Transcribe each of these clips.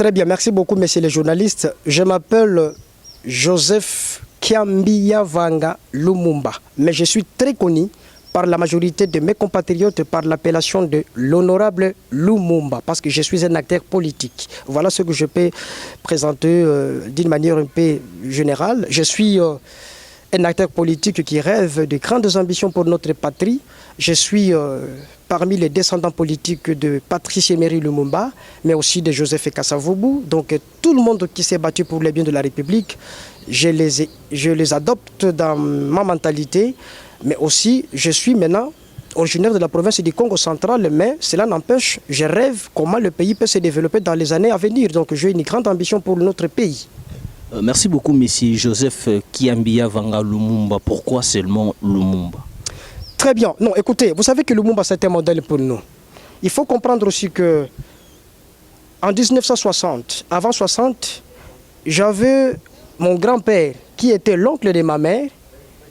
Très bien, merci beaucoup, messieurs les journalistes. Je m'appelle Joseph Kiambia Vanga Lumumba, mais je suis très connu par la majorité de mes compatriotes par l'appellation de l'honorable Lumumba, parce que je suis un acteur politique. Voilà ce que je peux présenter d'une manière un peu générale. Je suis un acteur politique qui rêve de grandes ambitions pour notre patrie. Je suis parmi les descendants politiques de Patrice Emery Lumumba, mais aussi de Joseph Kasavubu. Donc tout le monde qui s'est battu pour les biens de la République, je les adopte dans ma mentalité. Mais aussi, je suis maintenant originaire de la province du Congo central, mais cela n'empêche, je rêve comment le pays peut se développer dans les années à venir. Donc j'ai une grande ambition pour notre pays. Merci beaucoup, monsieur Joseph Kiambia Vanga Lumumba. Pourquoi seulement Lumumba? Très bien. Non, écoutez, vous savez que Lumumba, c'est un modèle pour nous. Il faut comprendre aussi que en 1960, avant 60, j'avais mon grand-père qui était l'oncle de ma mère,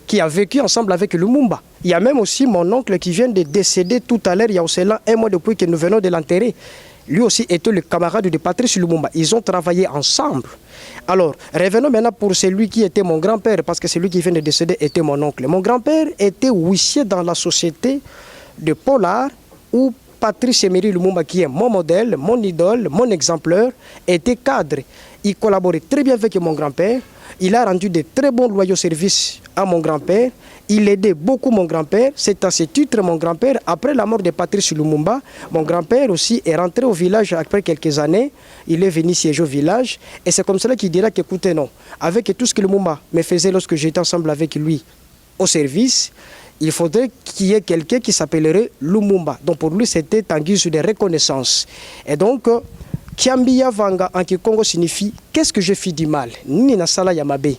qui a vécu ensemble avec Lumumba. Il y a même aussi mon oncle qui vient de décéder tout à l'heure, il y a aussi là un mois depuis que nous venons de l'enterrer. Lui aussi était le camarade de Patrice Lumumba. Ils ont travaillé ensemble. Alors, revenons maintenant pour celui qui était mon grand-père, parce que celui qui vient de décéder était mon oncle. Mon grand-père était huissier dans la société de Pollard, où Patrice Emery Lumumba, qui est mon modèle, mon idole, mon exemplaire, était cadre. Il collaborait très bien avec mon grand-père. Il a rendu de très bons loyaux services à mon grand-père. Il aidait beaucoup mon grand-père. C'est à ce titre, mon grand-père, après la mort de Patrice Lumumba, mon grand-père aussi est rentré au village après quelques années. Il est venu siéger au village. Et c'est comme cela qu'il dira qu'écoutez, non, avec tout ce que Lumumba me faisait lorsque j'étais ensemble avec lui au service, il faudrait qu'il y ait quelqu'un qui s'appellerait Lumumba. Donc pour lui, c'était en guise de reconnaissance. Et donc, Kiambia Vanga en Kikongo signifie qu'est-ce que je fais du mal? Nina Sala Yamabe,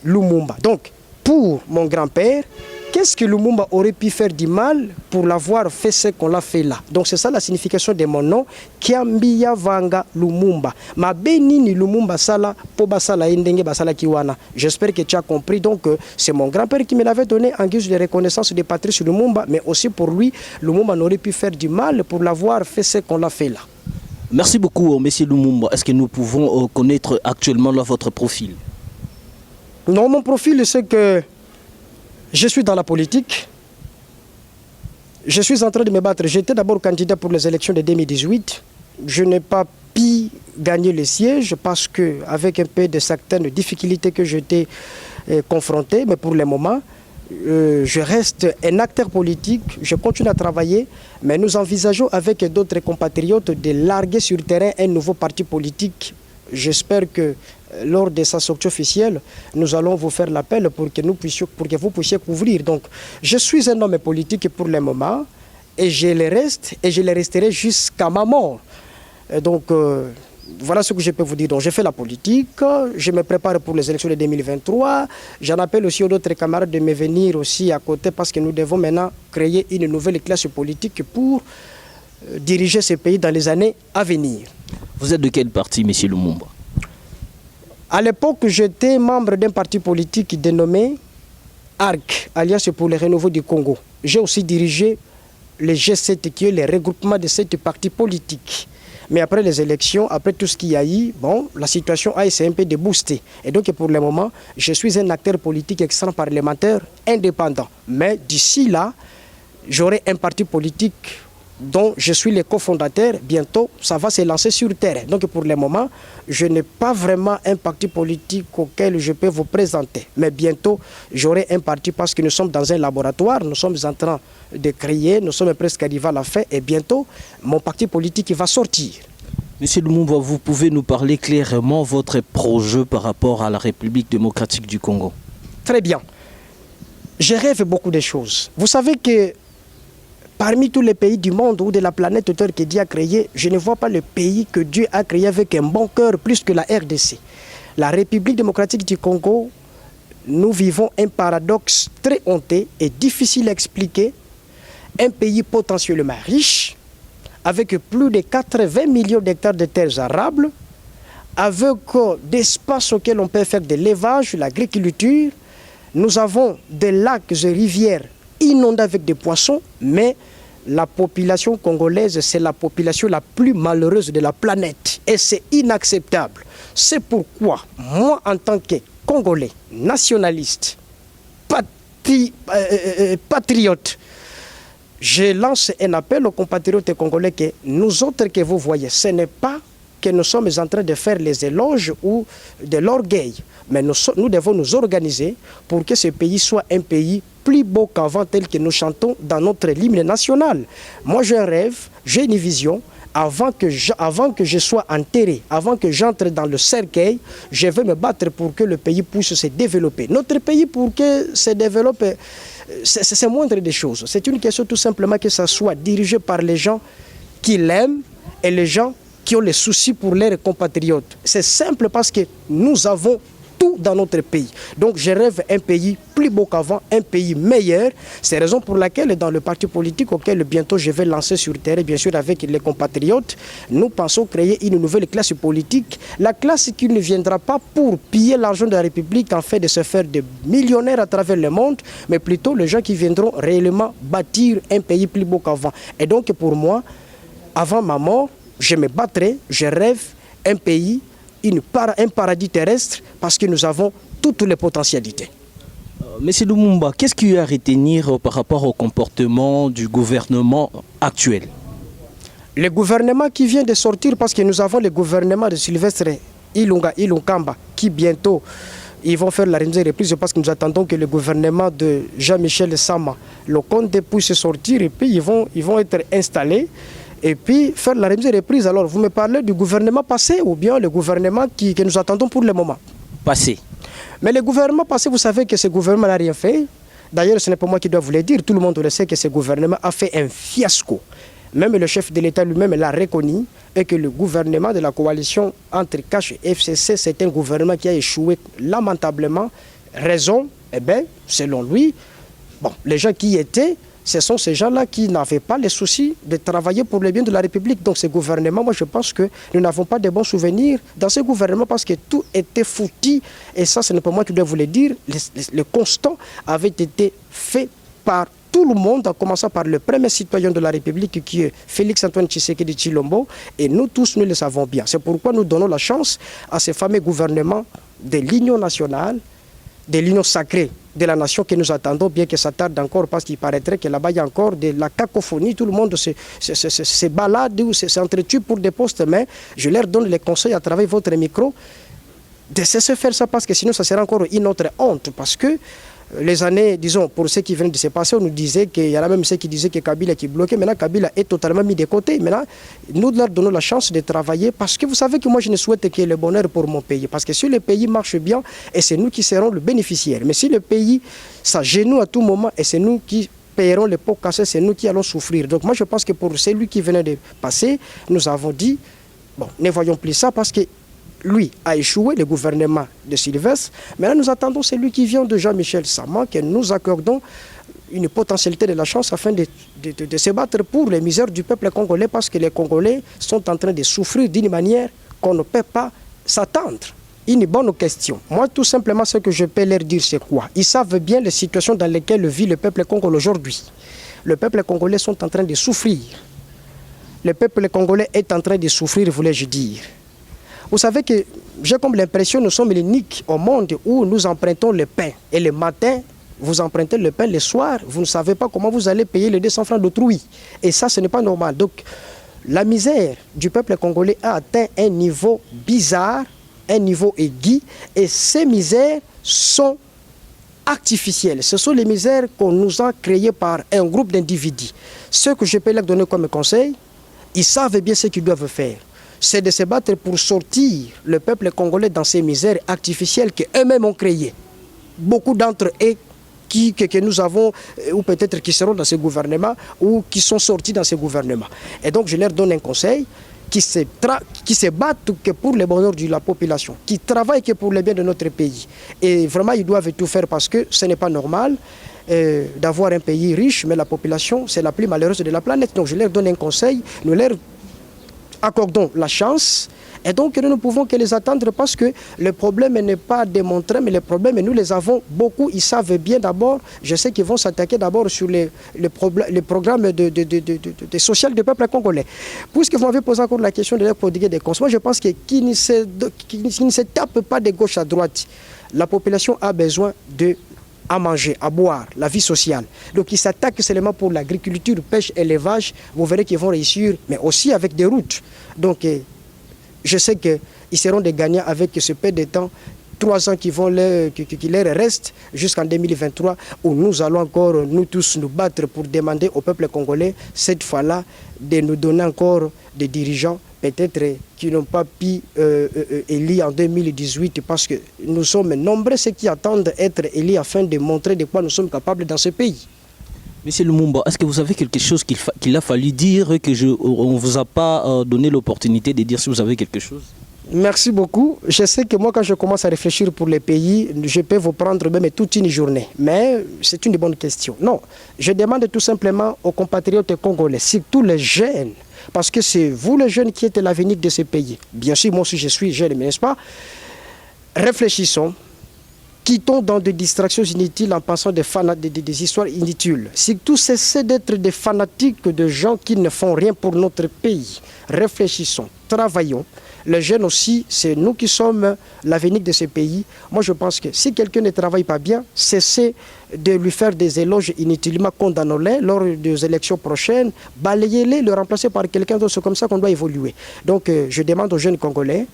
Lumumba. Donc, pour mon grand-père, qu'est-ce que Lumumba aurait pu faire du mal pour l'avoir fait ce qu'on l'a fait là? Donc, c'est ça la signification de mon nom, Kiambia Vanga Lumumba. Ma bénini Lumumba Sala, Poba Sala Indenge Basala Kiwana. J'espère que tu as compris. Donc, c'est mon grand-père qui me l'avait donné en guise de reconnaissance de Patrice Lumumba, mais aussi pour lui, Lumumba n'aurait pu faire du mal pour l'avoir fait ce qu'on l'a fait là. Merci beaucoup, monsieur Lumumba. Est-ce que nous pouvons connaître actuellement là, votre profil? Non, mon profil, c'est que je suis dans la politique. Je suis en train de me battre. J'étais d'abord candidat pour les élections de 2018. Je n'ai pas pu gagner le siège parce que, avec un peu de certaines difficultés que j'étais confronté, mais pour le moment, je reste un acteur politique, je continue à travailler, mais nous envisageons avec d'autres compatriotes de larguer sur le terrain un nouveau parti politique. J'espère que lors de sa sortie officielle, nous allons vous faire l'appel pour que vous puissiez couvrir. Donc, je suis un homme politique pour le moment et je le reste et je le resterai jusqu'à ma mort. Et donc, voilà ce que je peux vous dire. Donc, j'ai fait la politique, je me prépare pour les élections de 2023. J'en appelle aussi aux autres camarades de me venir aussi à côté parce que nous devons maintenant créer une nouvelle classe politique pour diriger ce pays dans les années à venir. Vous êtes de quel parti, M. Lumumba? À l'époque, j'étais membre d'un parti politique dénommé ARC, Alliance pour le renouveau du Congo. J'ai aussi dirigé le G7, qui est le regroupement de 7 partis politiques. Mais après les élections, après tout ce qu'il y a eu, bon, la situation a essayé un peu de booster. Et donc pour le moment, je suis un acteur politique extra-parlementaire indépendant. Mais d'ici là, j'aurai un parti politique dont je suis le cofondateur. Bientôt, ça va se lancer sur terre. Donc pour le moment, je n'ai pas vraiment un parti politique auquel je peux vous présenter. Mais bientôt, j'aurai un parti parce que nous sommes dans un laboratoire, nous sommes en train de créer, nous sommes presque arrivés à la fin et bientôt, mon parti politique va sortir. Monsieur Lumumba, vous pouvez nous parler clairement de votre projet par rapport à la République démocratique du Congo? Très bien. Je rêve beaucoup de choses. Vous savez que parmi tous les pays du monde ou de la planète Terre que Dieu a créé, je ne vois pas le pays que Dieu a créé avec un bon cœur plus que la RDC. La République démocratique du Congo, nous vivons un paradoxe très honteux et difficile à expliquer. Un pays potentiellement riche, avec plus de 80 millions d'hectares de terres arables, avec d'espaces auxquels on peut faire de l'élevage, l'agriculture. Nous avons des lacs et rivières inondés avec des poissons, mais la population congolaise, c'est la population la plus malheureuse de la planète. Et c'est inacceptable. C'est pourquoi, moi, en tant que Congolais, nationaliste, patriote, je lance un appel aux compatriotes congolais que nous autres que vous voyez, ce n'est pas que nous sommes en train de faire les éloges ou de l'orgueil, mais nous devons nous organiser pour que ce pays soit un pays plus beau qu'avant, tel que nous chantons dans notre hymne national. Moi, j'ai un rêve, j'ai une vision. Avant que je sois enterré, avant que j'entre dans le cercueil, je vais me battre pour que le pays puisse se développer. Notre pays, pour que se développe, c'est moindre des choses. C'est une question tout simplement que ça soit dirigé par les gens qui l'aiment et les gens qui ont les soucis pour leurs compatriotes. C'est simple parce que nous avons tout dans notre pays. Donc je rêve un pays plus beau qu'avant, un pays meilleur. C'est la raison pour laquelle dans le parti politique auquel bientôt je vais lancer sur terre, bien sûr avec les compatriotes, nous pensons créer une nouvelle classe politique. La classe qui ne viendra pas pour piller l'argent de la République en fait de se faire des millionnaires à travers le monde, mais plutôt les gens qui viendront réellement bâtir un pays plus beau qu'avant. Et donc pour moi, avant ma mort, je me battrai, je rêve un pays, un paradis terrestre, parce que nous avons toutes les potentialités. Monsieur Lumumba, qu'est-ce qu'il y a à retenir par rapport au comportement du gouvernement actuel? Le gouvernement qui vient de sortir, parce que nous avons le gouvernement de Sylvestre Ilunkamba, qui bientôt ils vont faire la remise et reprise, parce que nous attendons que le gouvernement de Jean-Michel Sama, le Conde, puisse sortir, et puis ils vont être installés. Et puis faire la remise et reprise. Alors, vous me parlez du gouvernement passé ou bien le gouvernement que nous attendons pour le moment? Passé. Mais le gouvernement passé, vous savez que ce gouvernement n'a rien fait. D'ailleurs, ce n'est pas moi qui dois vous le dire. Tout le monde le sait que ce gouvernement a fait un fiasco. Même le chef de l'État lui-même l'a reconnu. Et que le gouvernement de la coalition entre Cash et FCC, c'est un gouvernement qui a échoué lamentablement. Raison, eh bien, selon lui, bon, les gens qui y étaient, ce sont ces gens-là qui n'avaient pas les soucis de travailler pour le bien de la République. Donc ce gouvernement, moi je pense que nous n'avons pas de bons souvenirs dans ce gouvernement parce que tout était foutu. Et ça, ce n'est pas moi qui dois vous le dire. Le constat avait été fait par tout le monde, en commençant par le premier citoyen de la République qui est Félix-Antoine Tshisekedi Tshilombo. Et nous tous, nous le savons bien. C'est pourquoi nous donnons la chance à ce fameux gouvernement de l'Union nationale, de l'union sacrée de la nation que nous attendons, bien que ça tarde encore, parce qu'il paraîtrait que là-bas il y a encore de la cacophonie, tout le monde se balade ou s'entretue pour des postes, mais je leur donne les conseils à travers votre micro de cesser de faire ça, parce que sinon ça sera encore une autre honte, parce que les années, disons, pour ceux qui viennent de se passer, on nous disait qu'il y en a même ceux qui disaient que Kabila qui bloquait. Maintenant, Kabila est totalement mis de côté. Maintenant, nous leur donnons la chance de travailler parce que vous savez que moi, je ne souhaite qu'il y ait le bonheur pour mon pays. Parce que si le pays marche bien, et c'est nous qui serons le bénéficiaire. Mais si le pays s'agenouille à tout moment, et c'est nous qui payerons les pots cassés, c'est nous qui allons souffrir. Donc moi, je pense que pour celui qui venait de passer, nous avons dit, bon, ne voyons plus ça parce que lui a échoué, le gouvernement de Sylvestre. Maintenant, nous attendons celui qui vient de Jean-Michel Sama, que nous accordons une potentialité de la chance afin de se battre pour les misères du peuple congolais, parce que les Congolais sont en train de souffrir d'une manière qu'on ne peut pas s'attendre. Une bonne question. Moi, tout simplement, ce que je peux leur dire, c'est quoi? Ils savent bien les situations dans lesquelles vit le peuple congolais aujourd'hui. Le peuple congolais sont en train de souffrir. Le peuple congolais est en train de souffrir, voulais-je dire. Vous savez que j'ai comme l'impression que nous sommes l'unique au monde où nous empruntons le pain. Et le matin, vous empruntez le pain, le soir, vous ne savez pas comment vous allez payer les 200 francs d'autrui. Et ça, ce n'est pas normal. Donc, la misère du peuple congolais a atteint un niveau bizarre, un niveau aigu. Et ces misères sont artificielles. Ce sont les misères qu'on nous a créées par un groupe d'individus. Ce que je peux leur donner comme conseil, ils savent bien ce qu'ils doivent faire. C'est de se battre pour sortir le peuple congolais dans ces misères artificielles qu'eux-mêmes ont créées. Beaucoup d'entre eux que nous avons, ou peut-être qui seront dans ce gouvernement, ou qui sont sortis dans ce gouvernement. Et donc je leur donne un conseil, qui se battent que pour le bonheur de la population, qui travaillent que pour le bien de notre pays. Et vraiment, ils doivent tout faire parce que ce n'est pas normal d'avoir un pays riche, mais la population, c'est la plus malheureuse de la planète. Donc je leur donne un conseil, nous leur accordons la chance Et donc, nous ne pouvons que les attendre parce que le problème n'est pas démontré, mais le problème, nous les avons beaucoup. Ils savent bien d'abord, je sais qu'ils vont s'attaquer d'abord sur les programmes de social du peuple congolais. Puisque vous m'avez posé encore la question de l'aide prodiguée des consommateurs, je pense que qui ne se tape pas de gauche à droite, la population a besoin à manger, à boire, la vie sociale. Donc ils s'attaquent seulement pour l'agriculture, pêche, élevage. Vous verrez qu'ils vont réussir, mais aussi avec des routes. Donc je sais qu'ils seront des gagnants avec ce peu de temps, 3 ans qui leur restent jusqu'en 2023, où nous allons encore, nous tous, nous battre pour demander au peuple congolais, cette fois-là, de nous donner encore des dirigeants, peut-être qui n'ont pas pu élire en 2018, parce que nous sommes nombreux ceux qui attendent être élus afin de montrer de quoi nous sommes capables dans ce pays. Monsieur Lumumba, est-ce que vous avez quelque chose qu'il a fallu dire et on ne vous a pas donné l'opportunité de dire si vous avez quelque chose? Merci beaucoup. Je sais que moi, quand je commence à réfléchir pour les pays, je peux vous prendre même toute une journée. Mais c'est une bonne question. Non, je demande tout simplement aux compatriotes congolais, surtout les jeunes, parce que c'est vous les jeunes qui êtes l'avenir de ce pays. Bien sûr, moi aussi je suis jeune, mais n'est-ce pas? Réfléchissons. Quittons dans des distractions inutiles en pensant des histoires inutiles. Surtout, cessez d'être des fanatiques de gens qui ne font rien pour notre pays. Réfléchissons, travaillons. Les jeunes aussi, c'est nous qui sommes l'avenir de ce pays. Moi, je pense que si quelqu'un ne travaille pas bien, cessez de lui faire des éloges inutilement, condamnons-les lors des élections prochaines, balayez-les, le remplacer par quelqu'un d'autre. C'est comme ça qu'on doit évoluer. Donc, je demande aux jeunes Congolais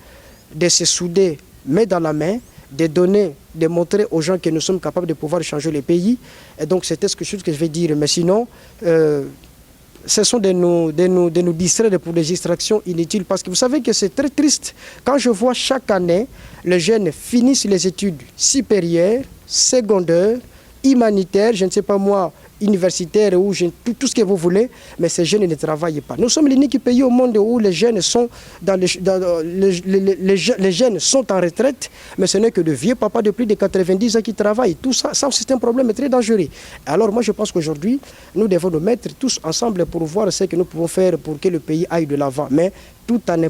de se souder main dans la main, de montrer aux gens que nous sommes capables de pouvoir changer le pays. Et donc, c'était ce que je vais dire. Mais sinon, ce sont de nous distraire pour des distractions inutiles. Parce que vous savez que c'est très triste. Quand je vois chaque année, les jeunes finissent les études supérieures, secondaires, humanitaires, je ne sais pas moi, universitaires ou tout ce que vous voulez, mais ces jeunes ne travaillent pas. Nous sommes l'unique pays au monde où les jeunes sont les jeunes sont en retraite, mais ce n'est que de vieux papas de plus de 90 ans qui travaillent. Tout ça, c'est un problème très dangereux. Alors moi, je pense qu'aujourd'hui, nous devons nous mettre tous ensemble pour voir ce que nous pouvons faire pour que le pays aille de l'avant, mais tout en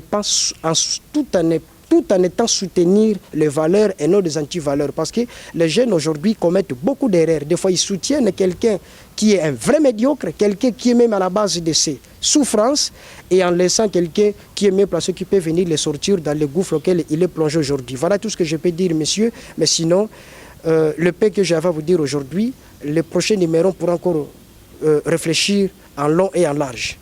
étant soutenir les valeurs et non des anti-valeurs. Parce que les jeunes aujourd'hui commettent beaucoup d'erreurs. Des fois, ils soutiennent quelqu'un qui est un vrai médiocre, quelqu'un qui est même à la base de ses souffrances, et en laissant quelqu'un qui est mieux placé, qui peut venir les sortir dans le gouffre auquel il est plongé aujourd'hui. Voilà tout ce que je peux dire, messieurs. Mais sinon, le peu que j'avais à vous dire aujourd'hui, les prochains numéros pourront encore réfléchir en long et en large.